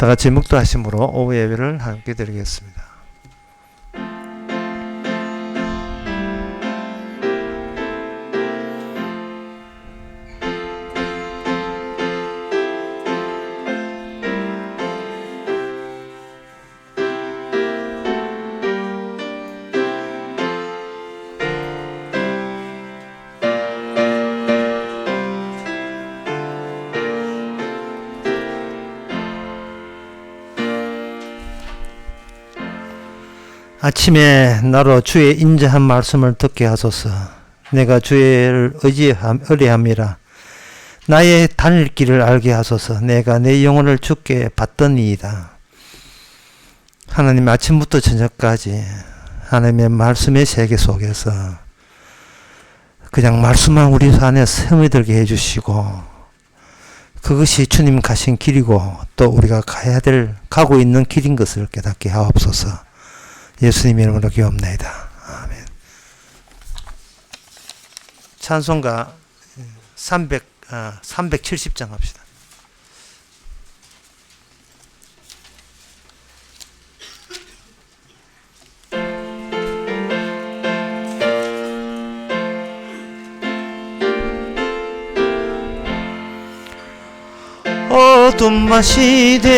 다 같이 묵도하심으로 오후 예배를 함께 드리겠습니다. 아침에 나로 주의 인자한 말씀을 듣게 하소서. 내가 주의를 의뢰함이라. 나의 다닐 길을 알게 하소서. 내가 내 영혼을 주께 받더니이다. 하나님, 아침부터 저녁까지 하나님의 말씀의 세계 속에서 그냥 말씀만 우리 안에 스며들게 해주시고, 그것이 주님 가신 길이고 또 우리가 가고 있는 길인 것을 깨닫게 하옵소서. 예수님 이름으로 기도합니다. 아멘. 찬송가 370장 합시다. 어둠만 시대리니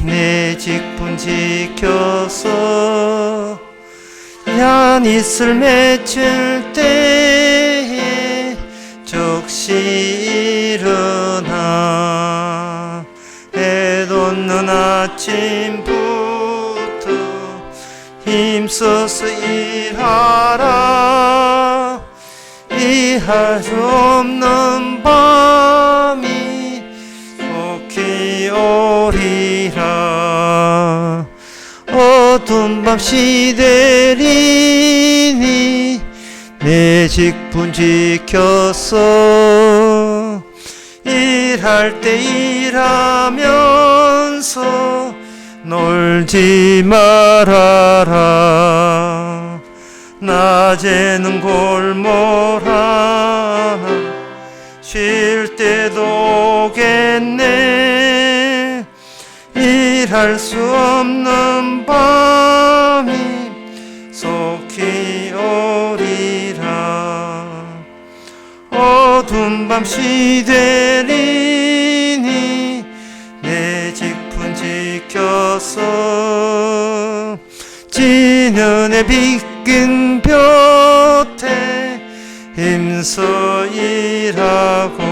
내 직분 지켜서 야한 이슬 맺힐 때에 적시 일어나 해 돋는 아침부터 힘써서 일하라. 이할 수 없는 밤이 속히 오리라. 어두운 밤 시대리니 내 직분 지켜서 일할 때 일하면서 놀지 말아라. 낮에는 골몰하나 쉴 때도 오겠네. 일할 수 없는 밤이 속히 오리라. 어두운 밤 시대리니 내 직분 지켜서 지년에 빗긴 볕에 힘써 일하고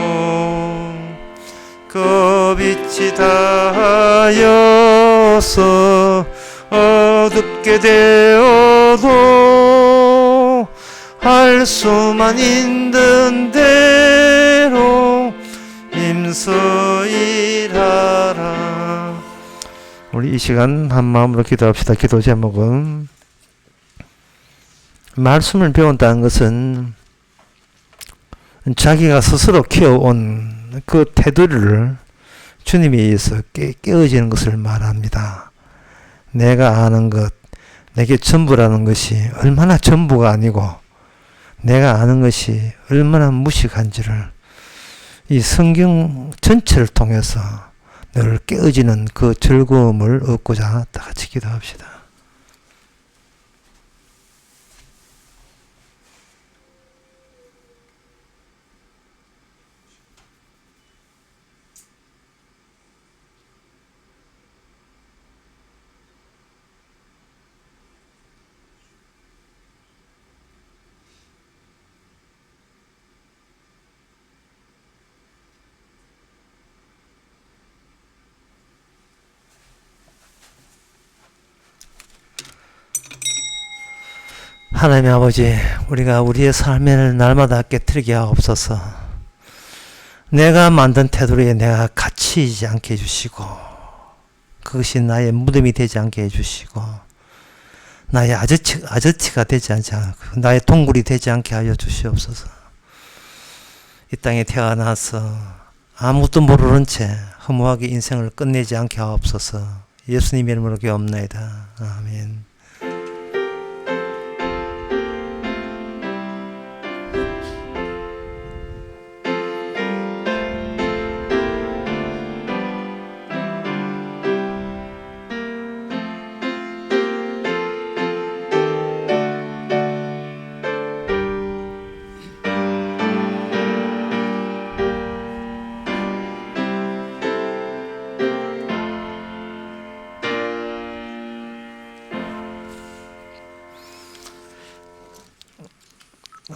그 빛이 닿아여서 어둡게 되어도 할 수만 있는 대로 힘써 일하라. 우리 이 시간 한 마음으로 기도합시다. 기도 제목은 말씀을 배운다는 것은 자기가 스스로 키워온 그 테두리를 주님에 의해서 깨어지는 것을 말합니다. 내가 아는 것, 내게 전부라는 것이 얼마나 전부가 아니고 내가 아는 것이 얼마나 무식한지를 이 성경 전체를 통해서 늘 깨어지는 그 즐거움을 얻고자 다 같이 기도합시다. 하나님 아버지, 우리가 우리의 삶을 날마다 깨트리게 하옵소서. 내가 만든 테두리에 내가 갇히지 않게 해주시고, 그것이 나의 무덤이 되지 않게 해주시고, 나의 아저씨가 되지 않지 않고, 나의 동굴이 되지 않게 하여 주시옵소서. 이 땅에 태어나서 아무것도 모르는 채 허무하게 인생을 끝내지 않게 하옵소서. 예수님 이름으로 기도합나이다. 아멘.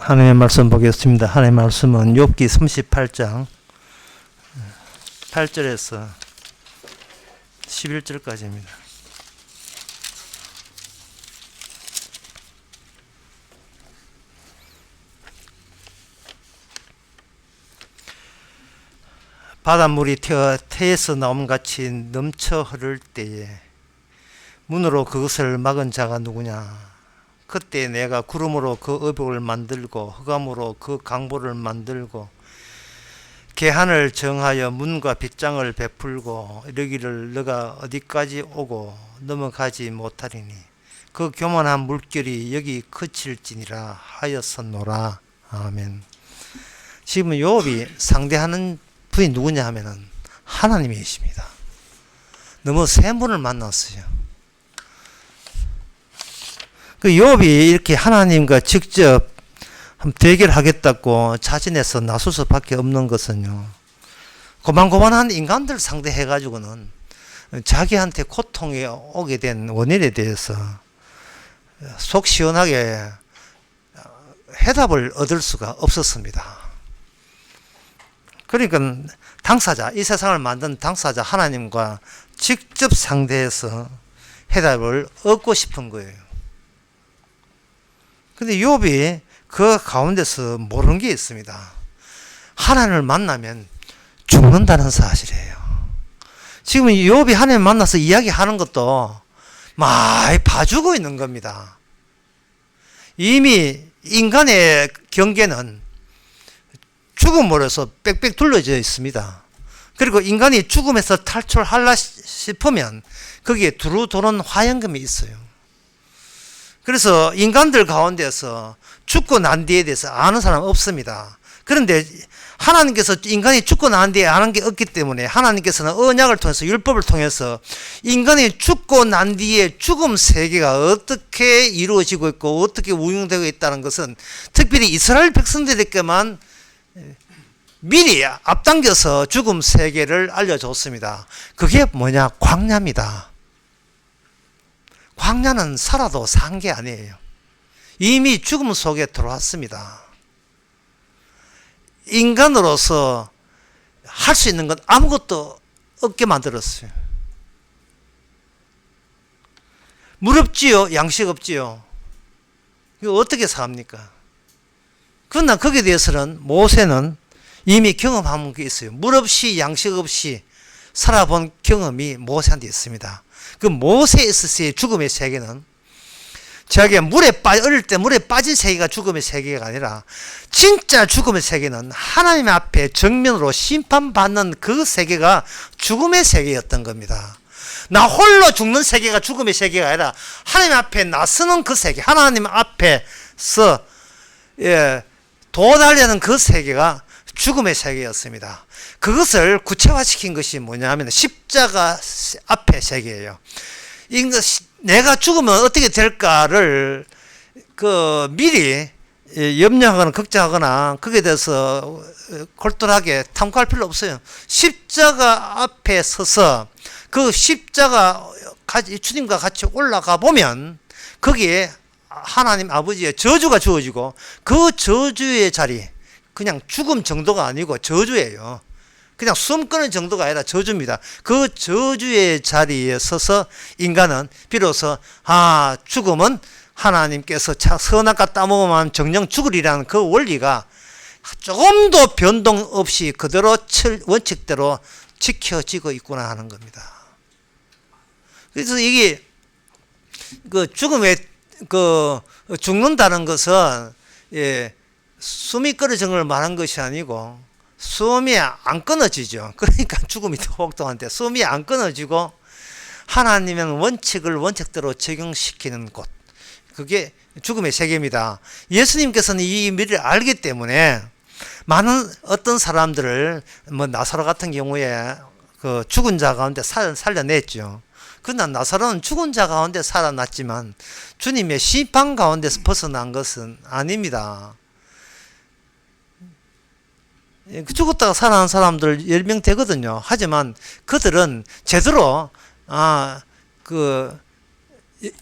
하나님의 말씀 보겠습니다. 하나님의 말씀은 욥기 38장 8절에서 11절까지입니다. 바닷물이 태에서 나옴같이 넘쳐 흐를 때에 문으로 그것을 막은 자가 누구냐? 그때 내가 구름으로 그 의복을 만들고 흑암으로 그 강보를 만들고 개한을 정하여 문과 빗장을 베풀고 이르기를 너가 어디까지 오고 넘어가지 못하리니 그 교만한 물결이 여기 그칠지니라 하였었노라. 아멘. 지금 욥이 상대하는 분이 누구냐 하면은 하나님이십니다. 너무 세 분을 만났어요. 그 욥이 이렇게 하나님과 직접 대결하겠다고 자진해서 나설 수밖에 없는 것은요, 고만고만한 인간들 상대해 가지고는 자기한테 고통이 오게 된 원인에 대해서 속 시원하게 해답을 얻을 수가 없었습니다. 그러니까 당사자, 이 세상을 만든 당사자 하나님과 직접 상대해서 해답을 얻고 싶은 거예요. 근데 욥이 그 가운데서 모르는 게 있습니다. 하나님을 만나면 죽는다는 사실이에요. 지금 욥이 하나님 만나서 이야기하는 것도 많이 봐주고 있는 겁니다. 이미 인간의 경계는 죽음으로서 빽빽 둘러져 있습니다. 그리고 인간이 죽음에서 탈출하려 싶으면 거기에 두루 도는 화영금이 있어요. 그래서 인간들 가운데서 죽고 난 뒤에 대해서 아는 사람 없습니다. 그런데 하나님께서 인간이 죽고 난 뒤에 아는 게 없기 때문에 하나님께서는 언약을 통해서 율법을 통해서 인간이 죽고 난 뒤에 죽음 세계가 어떻게 이루어지고 있고 어떻게 운영되고 있다는 것은 특별히 이스라엘 백성들에게만 미리 앞당겨서 죽음 세계를 알려줬습니다. 그게 뭐냐? 광야입니다. 광야는 살아도 산 게 아니에요. 이미 죽음 속에 들어왔습니다. 인간으로서 할 수 있는 건 아무것도 없게 만들었어요. 물 없지요? 양식 없지요? 이거 어떻게 삽니까? 그러나 거기에 대해서는 모세는 이미 경험한 게 있어요. 물 없이 양식 없이 살아본 경험이 모세한테 있습니다. 그 모세에 있었어요. 죽음의 세계는 자기가 어릴 때 물에 빠진 세계가 죽음의 세계가 아니라 진짜 죽음의 세계는 하나님 앞에 정면으로 심판받는 그 세계가 죽음의 세계였던 겁니다. 나 홀로 죽는 세계가 죽음의 세계가 아니라 하나님 앞에 나서는 그 세계, 하나님 앞에서 도달하는 그 세계가 죽음의 세계였습니다. 그것을 구체화시킨 것이 뭐냐 하면 십자가 앞의 세계예요. 내가 죽으면 어떻게 될까를 미리 염려하거나 걱정하거나 거기에 대해서 골똘하게 탐구할 필요 없어요. 십자가 앞에 서서 그 십자가 주님과 같이 올라가 보면 거기에 하나님 아버지의 저주가 주어지고 그 저주의 자리, 그냥 죽음 정도가 아니고 저주예요. 그냥 숨 끊는 정도가 아니라 저주입니다. 그 저주의 자리에 서서 인간은 비로소 죽음은 하나님께서 선악과 따먹으면 정령 죽으리라는 그 원리가 조금도 변동 없이 그대로 원칙대로 지켜지고 있구나 하는 겁니다. 그래서 이게 죽는다는 것은 숨이 끊어진 걸 말한 것이 아니고 숨이 안 끊어지죠. 그러니까 죽음이 더 혹독한데 숨이 안 끊어지고 하나님의 원칙대로 적용시키는 곳, 그게 죽음의 세계입니다. 예수님께서는 이 미래를 알기 때문에 많은 어떤 사람들을 나사로 같은 경우에 그 죽은 자 가운데 살려냈죠. 그러나 나사로는 죽은 자 가운데 살아났지만 주님의 심판 가운데서 벗어난 것은 아닙니다. 죽었다가 살아난 사람들 10명 되거든요. 하지만 그들은 제대로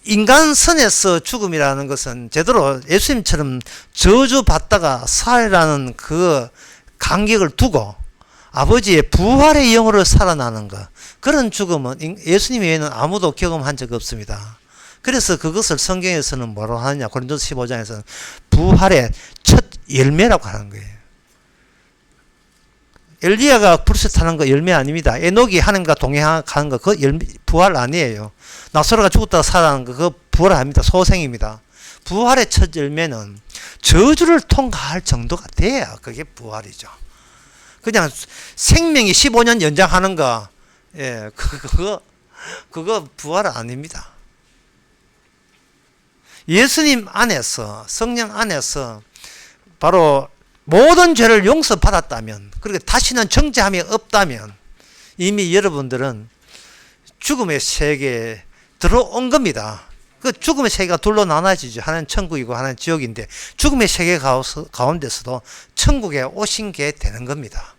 인간선에서 죽음이라는 것은 제대로 예수님처럼 저주받다가 살아라는 그 간격을 두고 아버지의 부활의 영으로 살아나는 것, 그런 죽음은 예수님 외에는 아무도 경험한 적 없습니다. 그래서 그것을 성경에서는 뭐라고 하느냐, 고린도서 15장에서는 부활의 첫 열매라고 하는 거예요. 엘리야가 불새 타는 거 열매 아닙니다. 에녹이 하나님과 동행하는 거 그거 부활 아니에요. 나사로가 죽었다가 살아나는 거 그거 부활 아닙니다. 소생입니다. 부활의 첫 열매는 저주를 통과할 정도가 돼야 그게 부활이죠. 그냥 생명이 15년 연장하는 거, 예, 그거 부활 아닙니다. 예수님 안에서, 성령 안에서 바로 모든 죄를 용서받았다면, 그리고 다시는 정죄함이 없다면 이미 여러분들은 죽음의 세계에 들어온 겁니다. 그 죽음의 세계가 둘로 나눠지죠. 하나는 천국이고 하나는 지옥인데, 죽음의 세계 가운데서도 천국에 오신 게 되는 겁니다.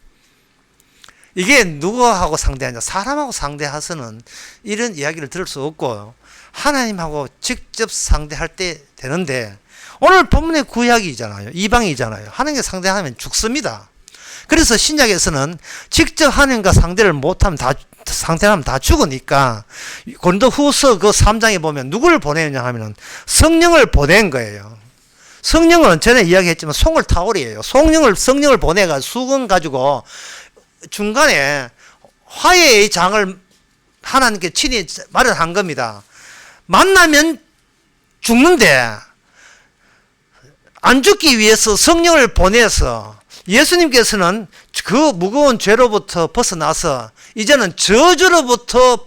이게 누구하고 상대하냐? 사람하고 상대해서는 이런 이야기를 들을 수 없고 하나님하고 직접 상대할 때 되는데, 오늘 본문의 구약이잖아요. 이방이잖아요. 하나님과 상대하면 죽습니다. 그래서 신약에서는 직접 하나님과 상대를 못하면 상대하면 다 죽으니까 고린도후서 그 3장에 보면 누구를 보내느냐 하면은 성령을 보낸 거예요. 성령은 전에 이야기했지만 송을 타올이에요. 성령을 보내가 수건 가지고 중간에 화해의 장을 하나님께 친히 마련한 겁니다. 만나면 죽는데 안 죽기 위해서 성령을 보내서 예수님께서는 그 무거운 죄로부터 벗어나서 이제는 저주로부터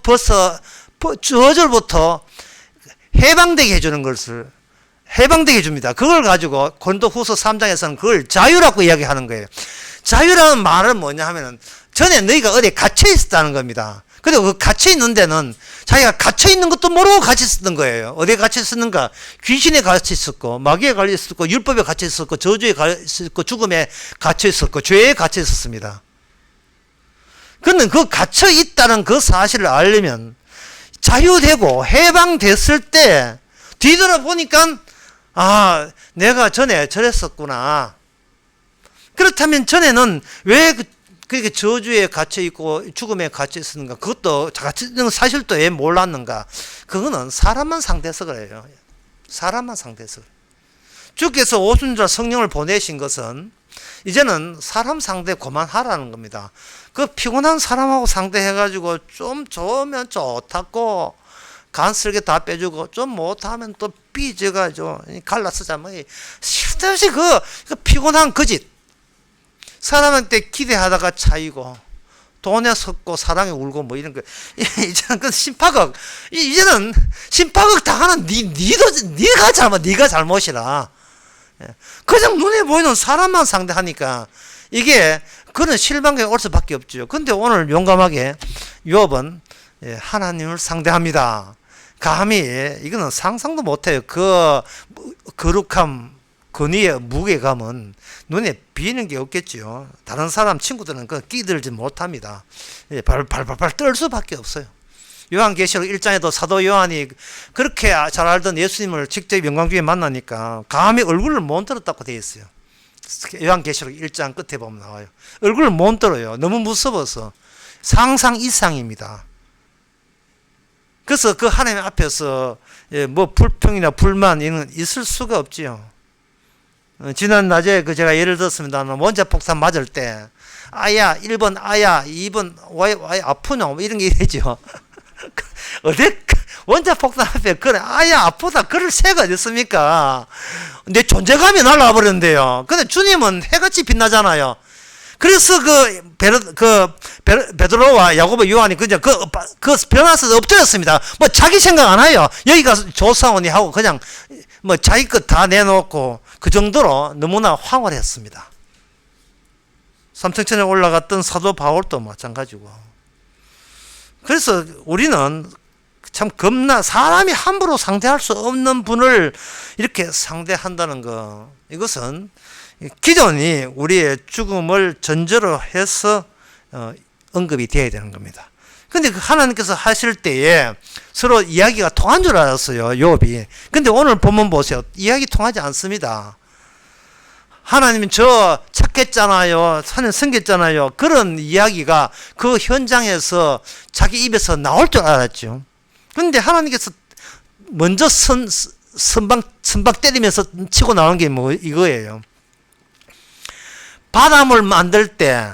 해방되게 해주는 것을 해방되게 해줍니다. 그걸 가지고 고린도후서 3장에서는 그걸 자유라고 이야기하는 거예요. 자유라는 말은 뭐냐 하면은 전에 너희가 어디에 갇혀 있었다는 겁니다. 그리고 그 갇혀 있는 데는 자기가 갇혀 있는 것도 모르고 갇혀 있었던 거예요. 어디에 갇혀 있었는가? 귀신에 갇혀 있었고, 마귀에 갇혀 있었고, 율법에 갇혀 있었고, 저주에 갇혀 있었고, 죽음에 갇혀 있었고, 죄에 갇혀 있었습니다. 그런데 그 갇혀 있다는 그 사실을 알려면 자유되고 해방됐을 때 뒤돌아보니까 아, 내가 전에 저랬었구나. 그렇다면 전에는 왜 그렇게 저주에 갇혀있고 죽음에 갇혀있었는가? 그것도 갇혀있는 사실도 왜 몰랐는가? 그거는 사람만 상대해서 그래요. 사람만 상대해서. 주께서 오순절 성령을 보내신 것은 이제는 사람 상대 그만하라는 겁니다. 그 피곤한 사람하고 상대해가지고 좀 좋으면 좋다고 간쓸게 다 빼주고 좀 못하면 또 삐져가지고 갈라서 자면 쓸데없이 그 피곤한 거짓. 사람한테 기대하다가 차이고 돈에 섰고 사랑에 울고 뭐 이런 거 이제는 그 심파극 이제는 심파극 당하는 네가 잘못이라. 그냥 눈에 보이는 사람만 상대하니까 이게 그런 실망감이 올 수밖에 없죠. 근데 오늘 용감하게 욥은 하나님을 상대합니다. 감히 이거는 상상도 못해요. 그 거룩함, 근위의 무게감은 눈에 비는 게 없겠죠. 다른 사람 친구들은 그 끼들지 못합니다. 발발발 떨 수밖에 없어요. 요한계시록 1장에도 사도 요한이 그렇게 잘 알던 예수님을 직접 영광중에 만나니까 감히 얼굴을 못 들었다고 되어 있어요. 요한계시록 1장 끝에 보면 나와요. 얼굴을 못 들어요. 너무 무서워서. 상상 이상입니다. 그래서 그 하나님 앞에서 뭐 불평이나 불만 이런 있을 수가 없지요. 지난 낮에 제가 예를 들었습니다만 원자폭탄 맞을 때 아야 1번 아야 2번 왜 아프냐 뭐 이런 게 되죠. 어디 원자폭탄 앞에 그래 아야 아프다 그럴 새가 어디 있습니까? 내 존재감이 날아와 버렸는데요. 근데 주님은 해같이 빛나잖아요. 그래서 베드로와 야고보 요한이 그냥 그 변화서 엎드렸습니다. 뭐 자기 생각 안 해요. 여기 가서 조사원이 하고 그냥 뭐 자기 것 다 내놓고 그 정도로 너무나 황홀했습니다. 삼층천에 올라갔던 사도 바울도 마찬가지고. 그래서 우리는 참 사람이 함부로 상대할 수 없는 분을 이렇게 상대한다는 거, 이것은 기존이 우리의 죽음을 전제로 해서 언급이 되어야 되는 겁니다. 근데 그 하나님께서 하실 때에 서로 이야기가 통한 줄 알았어요, 욥이. 근데 오늘 본문 보세요. 이야기 통하지 않습니다. 하나님은 저 착했잖아요, 하나님 섬겼잖아요, 그런 이야기가 그 현장에서 자기 입에서 나올 줄 알았죠. 근데 하나님께서 먼저 선박 때리면서 치고 나오는 게 뭐 이거예요. 바닷물 만들 때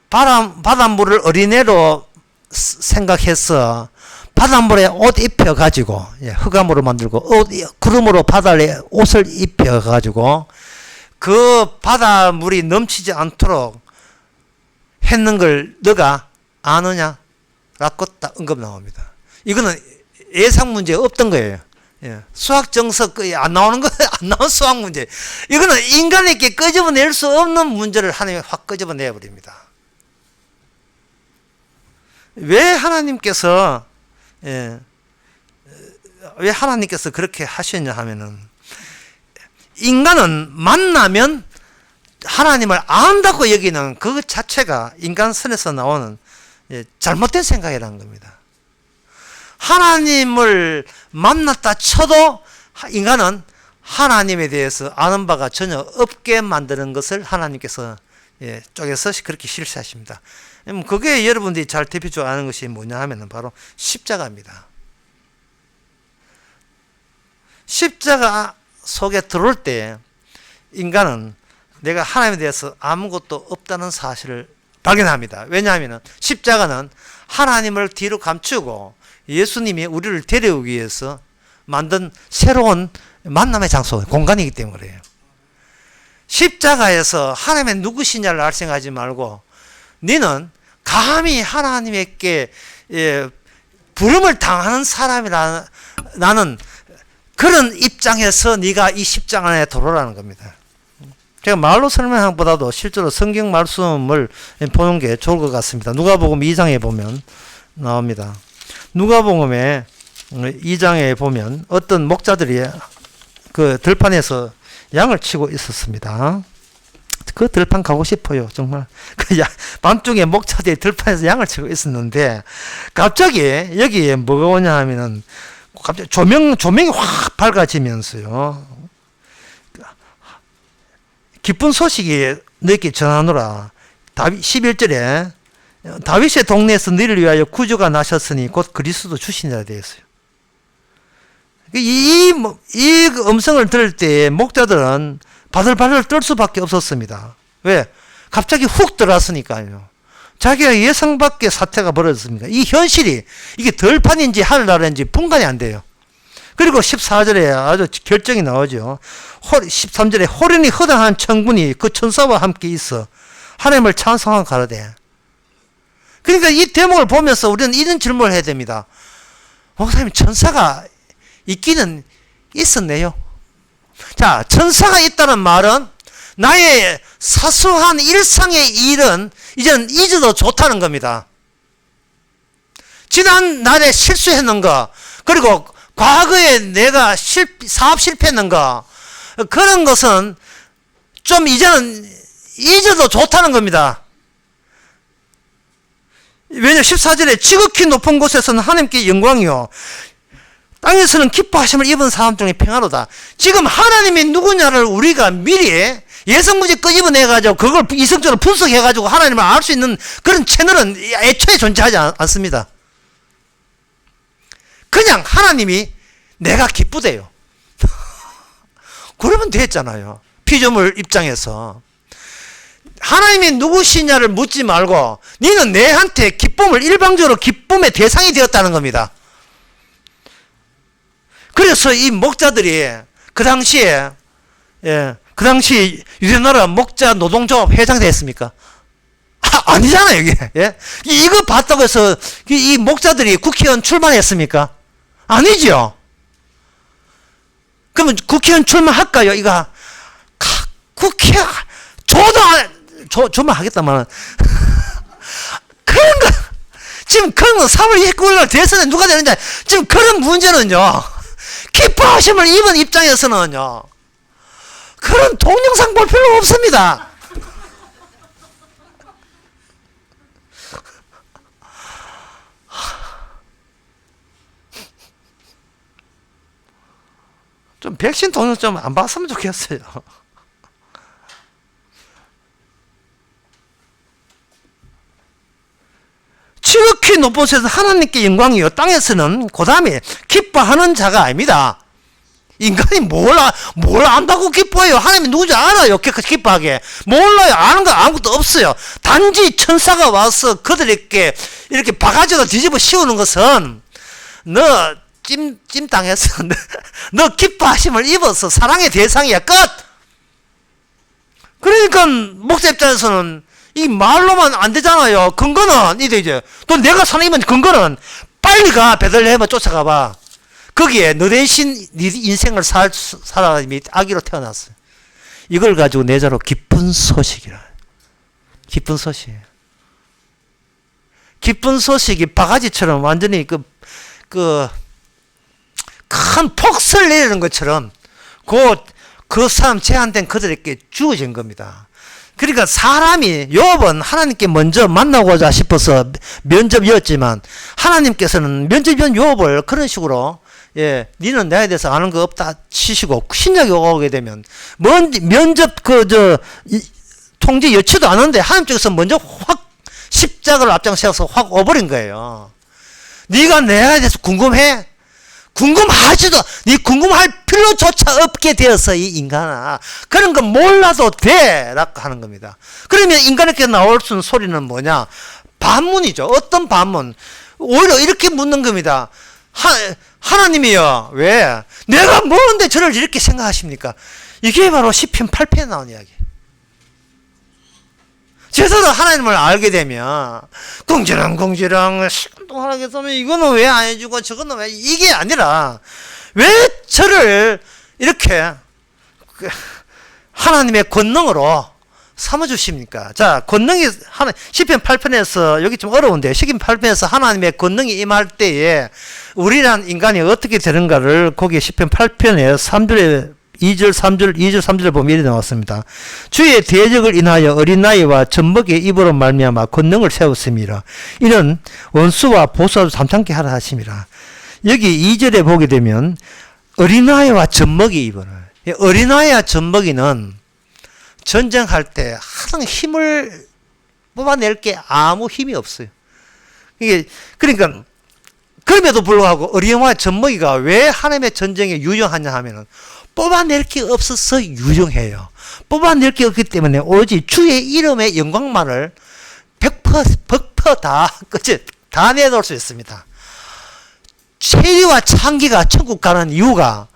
바닷물을 어린애로 생각해서 바닷물에 옷 입혀 가지고, 흑암으로 만들고 구름으로 바다에 옷을 입혀 가지고 그 바닷물이 넘치지 않도록 했는 걸 너가 아느냐? 라고 딱 언급 나옵니다. 이거는 예상 문제 없던 거예요. 수학 정석 안 나오는 거, 안 나온 수학 문제. 이거는 인간에게 끄집어낼 수 없는 문제를 하나님이 확 끄집어내 버립니다. 왜 하나님께서 그렇게 하셨냐 하면은, 인간은 만나면 하나님을 안다고 여기는 그 자체가 인간 선에서 나오는 잘못된 생각이라는 겁니다. 하나님을 만났다 쳐도 인간은 하나님에 대해서 아는 바가 전혀 없게 만드는 것을 하나님께서 쪼개서 그렇게 실시하십니다. 그게 여러분들이 잘 대표적으로 아는 것이 뭐냐 하면 바로 십자가입니다. 십자가 속에 들어올 때 인간은 내가 하나님에 대해서 아무것도 없다는 사실을 발견합니다. 왜냐하면 십자가는 하나님을 뒤로 감추고 예수님이 우리를 데려오기 위해서 만든 새로운 만남의 장소, 공간이기 때문에 그래요. 십자가에서 하나님의 누구시냐를 알생하지 말고 너는 감히 하나님께 부름을 당하는 사람이라는 그런 입장에서 네가 이 십자가 안에 들어오라는 겁니다. 제가 말로 설명한 것보다도 실제로 성경 말씀을 보는 게 좋을 것 같습니다. 누가복음 2장에 보면 나옵니다. 누가복음에 2장에 보면 어떤 목자들이 그 들판에서 양을 치고 있었습니다. 그 들판 가고 싶어요, 정말. 밤중에 목자들이 들판에서 양을 치고 있었는데 갑자기 여기에 뭐가 오냐 하면은 갑자기 조명이 확 밝아지면서요, 기쁜 소식이 너희에게 전하노라. 11절에 다윗의 동네에서 너희를 위하여 구주가 나셨으니 곧 그리스도 주시니라 되어 있어요. 이 음성을 들을 때 목자들은 바들바들 떨 수밖에 없었습니다. 왜? 갑자기 훅 들어왔으니까요. 자기가 예상 밖의 사태가 벌어졌습니다. 이 현실이 이게 들판인지 하늘나라인지 분간이 안 돼요. 그리고 14절에 아주 결정이 나오죠. 13절에 호련히 허다한 천군이 그 천사와 함께 있어 하나님을 찬송한 가로되. 그러니까 이 대목을 보면서 우리는 이런 질문을 해야 됩니다. 목사님, 천사가 있기는 있었네요. 자, 천사가 있다는 말은 나의 사소한 일상의 일은 이제는 잊어도 좋다는 겁니다. 지난 날에 실수했는 거, 그리고 과거에 내가 사업 실패했는 거, 그런 것은 좀 이제는 잊어도 좋다는 겁니다. 왜냐하면 14절에 지극히 높은 곳에서는 하나님께 영광이요 땅에서는 기뻐하심을 입은 사람 중에 평화로다. 지금 하나님이 누구냐를 우리가 미리 예성문제 끄집어내가지고 그걸 이성적으로 분석해가지고 하나님을 알 수 있는 그런 채널은 애초에 존재하지 않습니다. 그냥 하나님이 내가 기쁘대요. 그러면 됐잖아요. 피조물 입장에서. 하나님이 누구시냐를 묻지 말고 너는 내한테 기쁨을, 일방적으로 기쁨의 대상이 되었다는 겁니다. 그래서 이 목자들이 그 당시에 유대나라 목자 노동조합 회장이 됐습니까? 아니잖아요, 이게. 이거 봤다고 해서 이 목자들이 국회의원 출마했습니까? 아니죠. 그러면 국회의원 출마할까요? 이거 저만 하겠다만 그런 거 지금 그런 거 3월 29일날 대선에 누가 되는지 지금 그런 문제는요, 기뻐하심을 입은 입장에서는요, 그런 동영상 볼 필요 없습니다. 좀 백신 돈은 좀 안 받았으면 좋겠어요. 지극히 높은 곳에서 하나님께 영광이요 땅에서는 그 다음에 기뻐하는 자가 아닙니다. 인간이 뭘 안다고 기뻐해요? 하나님이 누군지 알아요. 기뻐하게. 몰라요. 아는 거 아무것도 없어요. 단지 천사가 와서 그들에게 이렇게 바가지로 뒤집어 씌우는 것은 너 찜당해서 너 기뻐하심을 입어서 사랑의 대상이야. 끝! 그러니까 목사 입장에서는 이 말로만 안 되잖아요. 근거는 이제 또 내가 사는 근거는 빨리 가. 베들레헴을 쫓아가봐. 거기에 너 대신 네 인생을 살아가 아기로 태어났어요. 이걸 가지고 내자로 기쁜 소식이라. 기쁜 소식이에요. 기쁜 소식이 바가지처럼 완전히 큰 폭설 내리는 것처럼 그 사람 제한된 그들에게 주어진 겁니다. 그러니까 사람이 욥은 하나님께 먼저 만나고자 싶어서 면접이었지만 하나님께서는 면접이온 욥을 그런 식으로 니는 나에 대해서 아는 거 없다 치시고 신약에 오게 되면 면접 통지 여치도 않은데 하나님 쪽에서 먼저 확 십자가를 앞장서서 확 오버린 거예요. 네가 나에 대해서 궁금해? 궁금하지도 네 궁금할 필요조차 없게 되어서 이 인간아 그런 거 몰라도 돼 라고 하는 겁니다. 그러면 인간에게 나올 수 있는 소리는 뭐냐? 반문이죠. 어떤 반문? 오히려 이렇게 묻는 겁니다. 하나님이요 왜 내가 뭐는데 저를 이렇게 생각하십니까? 이게 바로 시편 8편에 나온 이야기. 제대로 하나님을 알게 되면 궁지렁궁지렁 시간 동안 하겠으면 이거는 왜 안 해주고 저거는 왜 이게 아니라 왜 저를 이렇게 하나님의 권능으로 삼아주십니까? 자, 권능이 시편 8편에서 여기 좀 어려운데 시편 8편에서 하나님의 권능이 임할 때에 우리란 인간이 어떻게 되는가를 거기 시편 8편에 3절에 2절 3절 보면 이렇게 나왔습니다. 주의 대적을 인하여 어린 나이와 젖먹이의 입으로 말미암아 권능을 세웠습니다. 이는 원수와 보수와도 잠잠케 하라 하심이라. 여기 2절에 보게 되면 어린아이와 젖먹이 입을 어린아이와 젖먹이는 전쟁할 때 항상 힘을 뽑아낼 게 아무 힘이 없어요. 이게 그러니까 그럼에도 불구하고 어린아이와 젖먹이가 왜 하나님의 전쟁에 유용하냐 하면은 뽑아낼 게 없어서 유용해요. 뽑아낼 게 없기 때문에 오직 주의 이름의 영광만을 100% 다 내놓을 수 있습니다. 체리와 창기가 천국 가는 이유가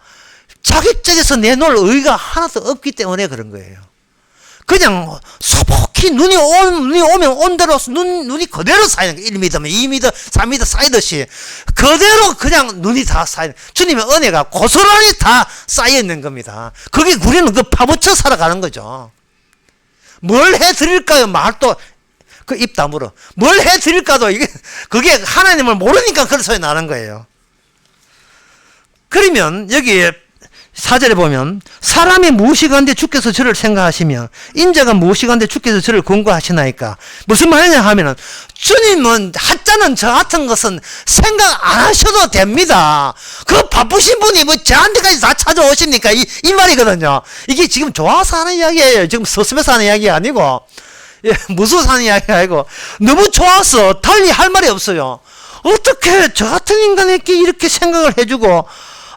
자기 쪽에서 내놓을 의의가 하나도 없기 때문에 그런 거예요. 그냥 소복히 눈이 오면 온 대로 눈이 그대로 쌓이는 거예요. 1m, 2m, 3m 쌓이듯이 그대로 그냥 눈이 다 쌓이는 주님의 은혜가 고스란히 다 쌓여 있는 겁니다. 그게 우리는 파묻혀 살아가는 거죠. 뭘 해드릴까요? 말도 입 다물어. 뭘 해드릴까도 그게 하나님을 모르니까 그런 소리 나는 거예요. 그러면 여기에 4절에 보면 사람이 무엇이간데 주께서 저를 생각하시며 인자가 무엇이간데 주께서 저를 권고하시나이까. 무슨 말이냐 하면은 주님은 하자는 저 같은 것은 생각 안 하셔도 됩니다. 그 바쁘신 분이 뭐 저한테까지 다 찾아오십니까? 이 말이거든요. 이게 지금 좋아서 하는 이야기예요. 지금 서슴에서 하는 이야기 아니고 무서워서 하는 이야기가 아니고 너무 좋아서 달리 할 말이 없어요. 어떻게 저 같은 인간에게 이렇게 생각을 해주고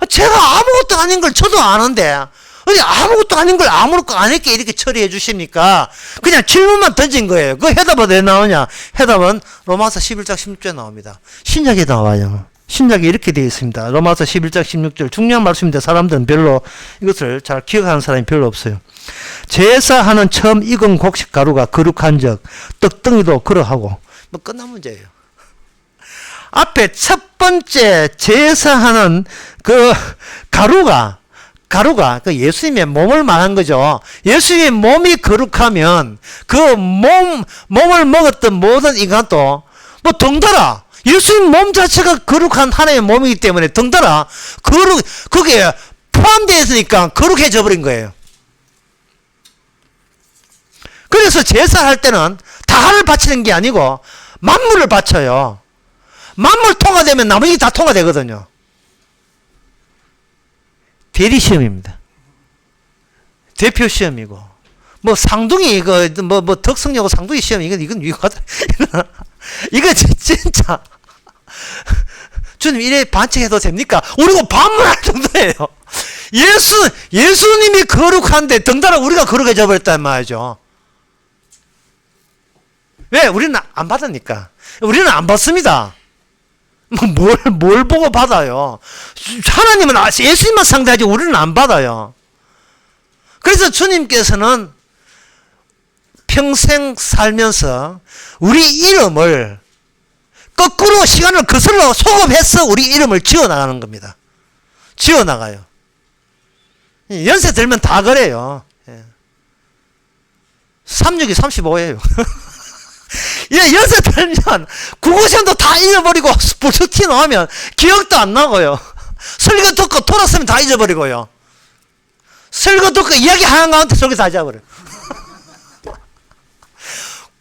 제가 아무것도 아닌 걸 저도 아는데 아무것도 아닌 걸 아무것도 아니게 이렇게 처리해 주십니까? 그냥 질문만 던진 거예요. 그 해답은 왜 나오냐? 해답은 로마서 11장 16절에 나옵니다. 신약에 나와요. 신약에 이렇게 되어 있습니다. 로마서 11장 16절 중요한 말씀인데 사람들은 별로 이것을 잘 기억하는 사람이 별로 없어요. 제사하는 처음 익은 곡식 가루가 거룩한 적 떡덩이도 그러하고 뭐 끝난 문제예요. 앞에 첫 번째 제사하는 그 가루가 그 예수님의 몸을 말한 거죠. 예수님의 몸이 거룩하면 그 몸을 먹었던 모든 인간도 뭐 덩달아 예수님 몸 자체가 거룩한 하나님의 몸이기 때문에 덩달아 거기에 포함되어 있으니까 거룩해져 버린 거예요. 그래서 제사할 때는 다를 바치는 게 아니고 만물을 바쳐요. 만물 통화되면 나머지 다 통화되거든요. 대리 시험입니다. 대표 시험이고, 뭐 상둥이 이거 뭐 덕성여고 상둥이 시험 이건 유효하다. 이거 진짜 주님 이래 반칙해도 됩니까? 우리가 반문할 정도예요. 예수님이 거룩한데 덩달아 우리가 거룩해져 버렸단 말이죠. 왜? 우리는 안 받으니까. 우리는 안 받습니다. 뭘 보고 받아요? 하나님은 예수님만 상대하지 우리는 안 받아요. 그래서 주님께서는 평생 살면서 우리 이름을 거꾸로 시간을 거슬러 소급해서 우리 이름을 지어나가는 겁니다. 지어나가요. 연세 들면 다 그래요. 36이 35예요. 연세 들면 국어시험도 다 잊어버리고 불쑥 튀어나오면 기억도 안 나고요. 설교 듣고 돌았으면 다 잊어버리고요. 설교 듣고 이야기 한가운데 설교 다 잊어버려요.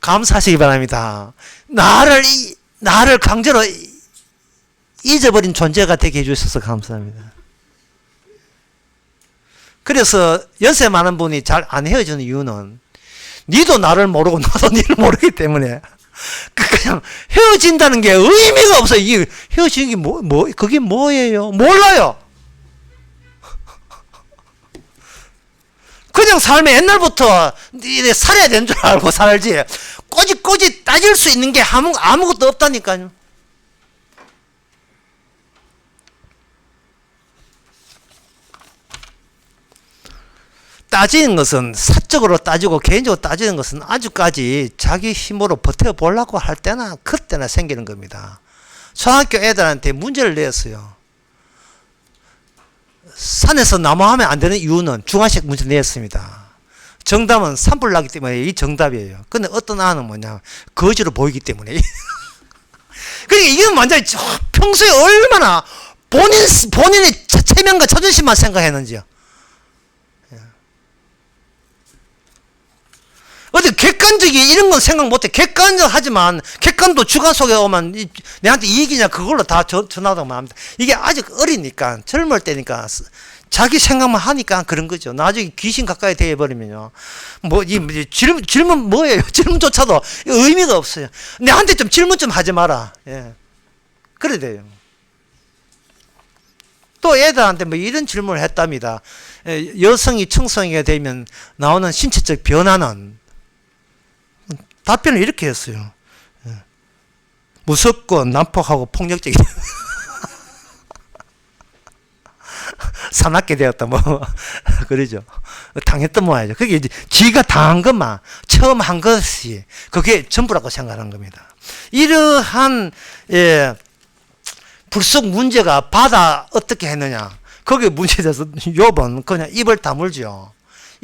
감사하시기 바랍니다. 나를 강제로 잊어버린 존재가 되게 해주셔서 감사합니다. 그래서 연세 많은 분이 잘 안 헤어지는 이유는 니도 나를 모르고 나도 니를 모르기 때문에 그냥 헤어진다는 게 의미가 없어요. 이게 헤어지는 게 그게 뭐예요? 몰라요. 그냥 삶에 옛날부터 살아야 되는 줄 알고 살지 꼬집꼬집 따질 수 있는 게 아무것도 없다니까요. 따지는 것은 사적으로 따지고 개인적으로 따지는 것은 아주까지 자기 힘으로 버텨보려고 할 때나 그때나 생기는 겁니다. 초등학교 애들한테 문제를 냈어요. 산에서 나무하면 안 되는 이유는 중간식 문제 냈습니다. 정답은 산불 나기 때문에 이 정답이에요. 근데 어떤 아는 뭐냐, 거지로 보이기 때문에. 그러니까 이건 완전히 평소에 얼마나 본인의 체면과 자존심만 생각했는지요. 어디 객관적이 이런 건 생각 못해. 객관적 하지만 객관도 주관 속에 오면 내한테 이익이냐 그걸로 다 전하다고 합니다. 이게 아직 어리니까 젊을 때니까 자기 생각만 하니까 그런 거죠. 나중에 귀신 가까이 되어버리면요. 질문 뭐예요? 질문조차도 의미가 없어요. 내한테 좀 질문 좀 하지 마라. 예. 그래 돼요. 또 애들한테 뭐 이런 질문을 했답니다. 여성이 청소년기가 되면 나오는 신체적 변화는 답변을 이렇게 했어요. 무섭고 난폭하고 폭력적이다. 사납게 되었다 뭐 그러죠. 당했던 모양이죠. 그게 이제 지가 당한 것만 처음 한 것이 그게 전부라고 생각하는 겁니다. 이러한 불속 문제가 바다 어떻게 했느냐. 거기에 문제에 대해서 욥은 그냥 입을 다물죠.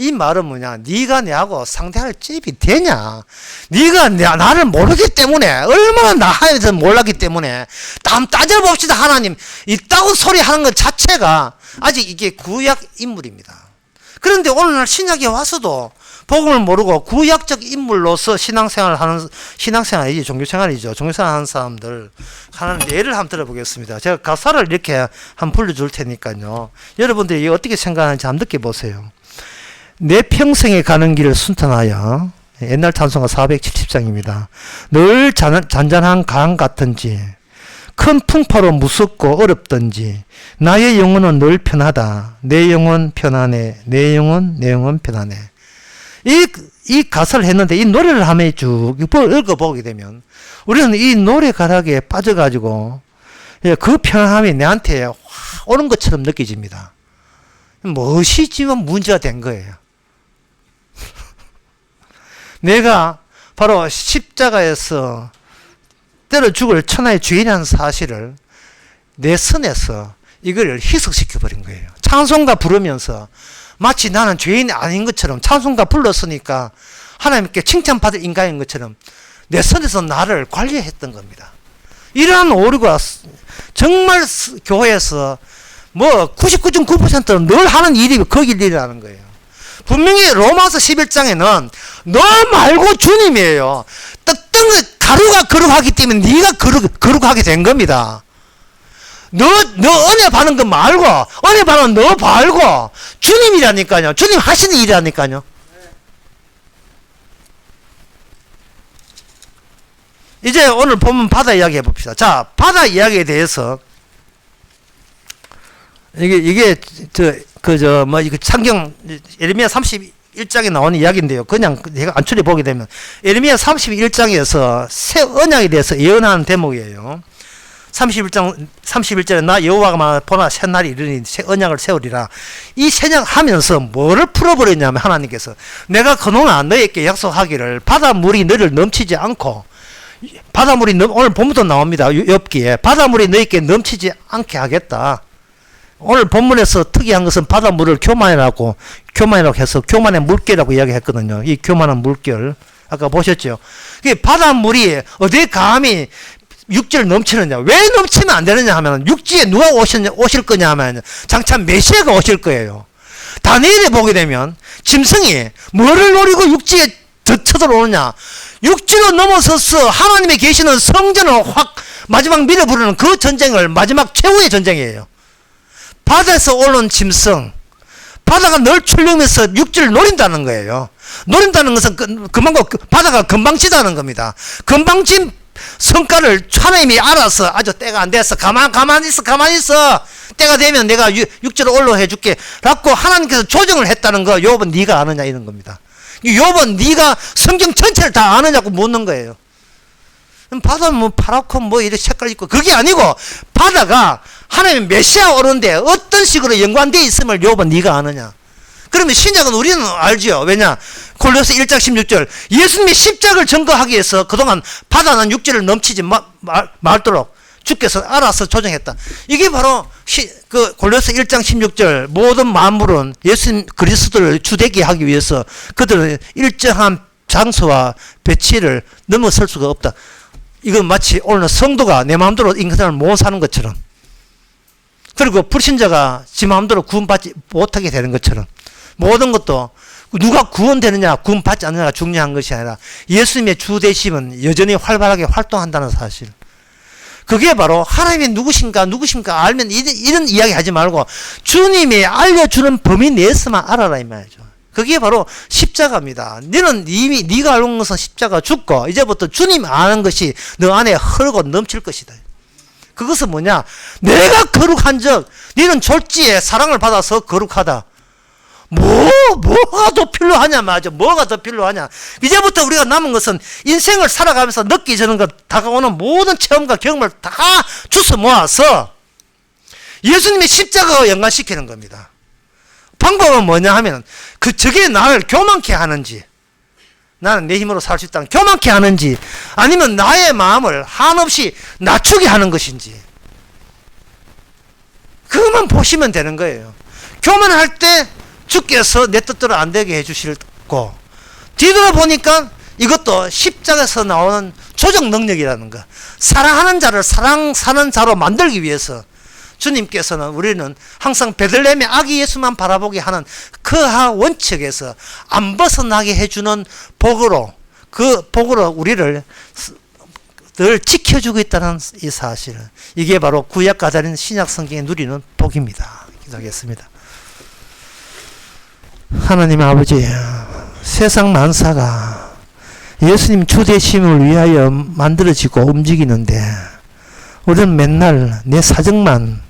이 말은 뭐냐? 네가 내하고 상대할 잽이 되냐? 네가 나를 모르기 때문에 얼마나 나에 대해서 몰랐기 때문에 한번 따져봅시다. 하나님 있다고 소리하는 것 자체가 아직 이게 구약 인물입니다. 그런데 오늘날 신약에 와서도 복음을 모르고 구약적 인물로서 신앙생활이지 종교생활이죠. 종교생활하는 사람들 하나는 예를 한번 들어보겠습니다. 제가 가사를 이렇게 한번 불러줄 테니까요. 여러분들이 어떻게 생각하는지 한번 느껴보세요. 내 평생에 가는 길을 순탄하여, 옛날 찬송가 470장입니다. 늘 잔잔한 강 같은지 큰 풍파로 무섭고 어렵던지 나의 영혼은 늘 편하다. 내 영혼 편하네. 내 영혼 편하네. 이 가사를 했는데 이 노래를 하면 쭉 읽어보게 되면 우리는 이 노래 가락에 빠져가지고 그 편함이 내한테 확 오는 것처럼 느껴집니다. 무엇이 지금 문제가 된 거예요. 내가 바로 십자가에서 때려 죽을 천하의 주인이라는 사실을 내 선에서 이걸 희석시켜버린 거예요. 찬송가 부르면서 마치 나는 죄인이 아닌 것처럼 찬송가 불렀으니까 하나님께 칭찬받을 인간인 것처럼 내 선에서 나를 관리했던 겁니다. 이러한 오류가 정말 교회에서 99.9%는 늘 하는 일이 거기 일이라는 거예요. 분명히 로마서 11장에는 너 말고 주님이에요. 떡덩이 가루가 거룩하기 때문에 네가 거룩하게 된 겁니다. 너 은혜 받는 거 말고, 은혜 받는 너 말고, 주님이라니까요. 주님 하시는 일이라니까요. 이제 오늘 보면 바다 이야기 해봅시다. 자, 바다 이야기에 대해서, 이게, 이거 창경, 예레미야 31장에 나오는 이야기인데요. 그냥 제가 안추려 보게 되면, 예레미야 31장에서 새 언약에 대해서 예언하는 대목이에요. 31절에 나 여호와가 보나 새날이 이르니 새 언약을 세우리라. 이 새언약 하면서 뭐를 풀어버렸냐면 하나님께서 내가 그동안 너에게 약속하기를 바닷물이 너를 넘치지 않고 바닷물이 오늘 본문도 나옵니다. 욥기에 바닷물이 너에게 넘치지 않게 하겠다. 오늘 본문에서 특이한 것은 바닷물을 교만이라고 해서 교만의 물결이라고 이야기했거든요. 이 교만한 물결 아까 보셨죠. 바닷물이 어디에 감히 육지를 넘치느냐. 왜 넘치면 안 되느냐 하면 육지에 누가 오실 거냐 하면 장차 메시아가 오실 거예요. 다니엘에 보게 되면 짐승이 뭐를 노리고 육지에 쳐들어오느냐. 육지로 넘어서서 하나님이 계시는 성전을 확 마지막 밀어부르는 그 전쟁을 마지막 최후의 전쟁이에요. 바다에서 올라온 짐승, 바다가 늘 출렁이면서 육지를 노린다는 거예요. 노린다는 것은 그만큼 바다가 금방지다는 겁니다. 금방진 성과를 하나님이 알아서 아주 때가 안 됐어. 가만히 있어. 때가 되면 내가 육지로 올라해 줄게. 라고 하나님께서 조정을 했다는 거 욥은 네가 아느냐 이런 겁니다. 욥은 네가 성경 전체를 다 아느냐고 묻는 거예요. 바다는 뭐 파랗고 뭐 이렇게 색깔 있고 그게 아니고 바다가 하나님의 메시아 오는데 어떤 식으로 연관되어 있음을 욥은 네가 아느냐. 그러면 신약은 우리는 알죠. 왜냐? 골로새 1장 16절 예수님의 십자가를 증거하기 위해서 그동안 바다는 육지를 넘치지 말도록 주께서 알아서 조정했다. 이게 바로 골로새 1장 16절 모든 만물은 예수님 그리스도를 주되게 하기 위해서 그들은 일정한 장소와 배치를 넘어설 수가 없다. 이건 마치 오늘 성도가 내 마음대로 인간을 못 사는 것처럼 그리고 불신자가 지 마음대로 구원받지 못하게 되는 것처럼 모든 것도 누가 구원되느냐 구원받지 않느냐가 중요한 것이 아니라 예수님의 주되심은 여전히 활발하게 활동한다는 사실. 그게 바로 하나님이 누구신가 알면 이런 이야기 하지 말고 주님이 알려주는 범위 내에서만 알아라 이 말이죠. 그게 바로 십자가입니다. 너는 이미 네가 알고 있는 것은 십자가 죽고 이제부터 주님 아는 것이 너 안에 흐르고 넘칠 것이다. 그것은 뭐냐? 내가 거룩한 적 너는 졸지에 사랑을 받아서 거룩하다. 뭐가 더 필요하냐 말이죠. 뭐가 더 필요하냐. 이제부터 우리가 남은 것은 인생을 살아가면서 느끼지는 것 다가오는 모든 체험과 경험을 다 주워 모아서 예수님의 십자가와 연관시키는 겁니다. 방법은 뭐냐 하면 저게 나를 교만케 하는지 나는 내 힘으로 살 수 있다는 교만케 하는지 아니면 나의 마음을 한없이 낮추게 하는 것인지 그것만 보시면 되는 거예요. 교만할 때 주께서 내 뜻대로 안 되게 해주시고 뒤돌아보니까 이것도 십자가에서 나오는 조정 능력이라는 거. 사랑하는 자를 사는 자로 만들기 위해서 주님께서는 우리는 항상 베들레헴의 아기 예수만 바라보게 하는 그 원칙에서 안 벗어나게 해주는 복으로 그 복으로 우리를 늘 지켜주고 있다는 이 사실. 이게 바로 구약과 다른 신약 성경에 누리는 복입니다. 기도하겠습니다. 하나님 아버지, 세상 만사가 예수님 주되심을 위하여 만들어지고 움직이는데 우리는 맨날 내 사정만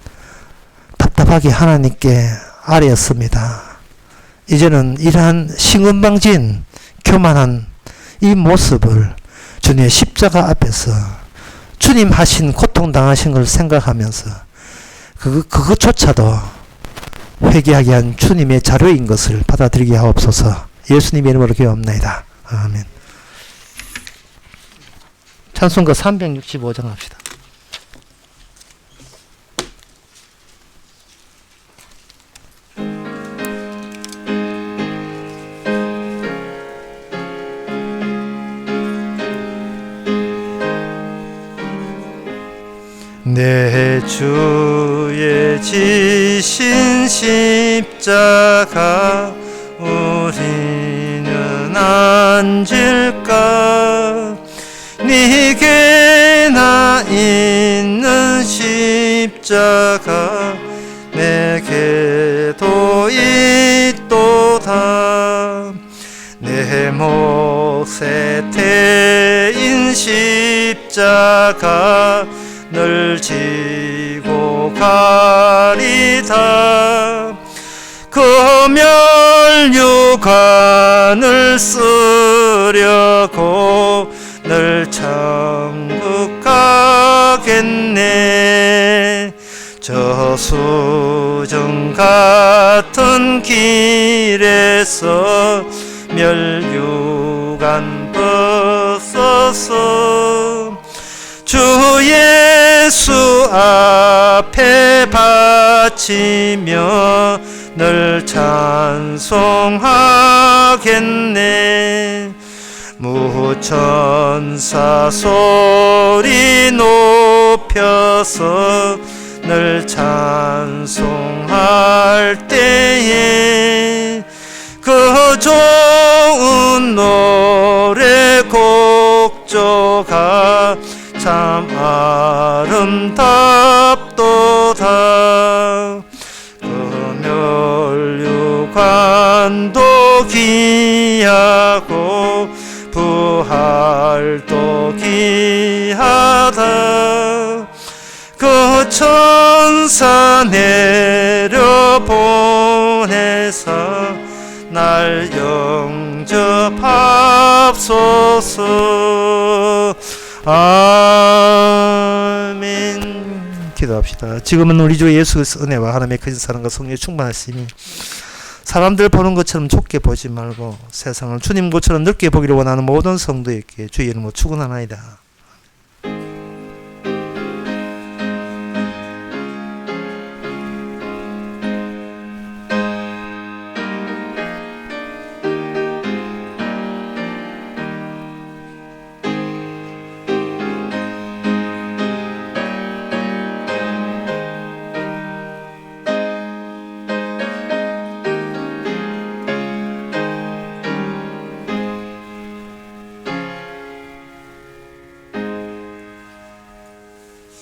답답하게 하나님께 아뢰었습니다. 이제는 이러한 신은방진 교만한 이 모습을 주님의 십자가 앞에서 주님 하신 고통당하신 걸 생각하면서 그것조차도 회개하게 한 주님의 자료인 것을 받아들이게 하옵소서. 예수님의 이름으로 기도합니다. 아멘. 찬송가 365장 합시다. 내 주의 지신 십자가 우리는 앉을까 네게나 있는 시 십자가 내게도 있도다. 내 몫에 태인 십자가 늘 지고 가리다. 금멸유관을 쓰려고 늘 천국 가겠네. 저수정 같은 길에서 멸유관 벗어서 주 예수 앞에 바치며 늘 찬송하겠네. 무천사 소리 높여서 늘 찬송할 때에 그 좋은 노래 곡조가 참 아름답도다. 금멸유관도 귀하고 부활도 귀하다. 그 천사 내려보내사 날 영접합소서. 아멘. 기도합시다. 지금은 우리 주 예수 그리스도의 은혜와 하나님의 큰 사랑과 성령의 충만하심이 사람들 보는 것처럼 좁게 보지 말고 세상을 주님 것처럼 넓게 보기를 원하는 모든 성도에게 주의 이름으로 축원하나이다.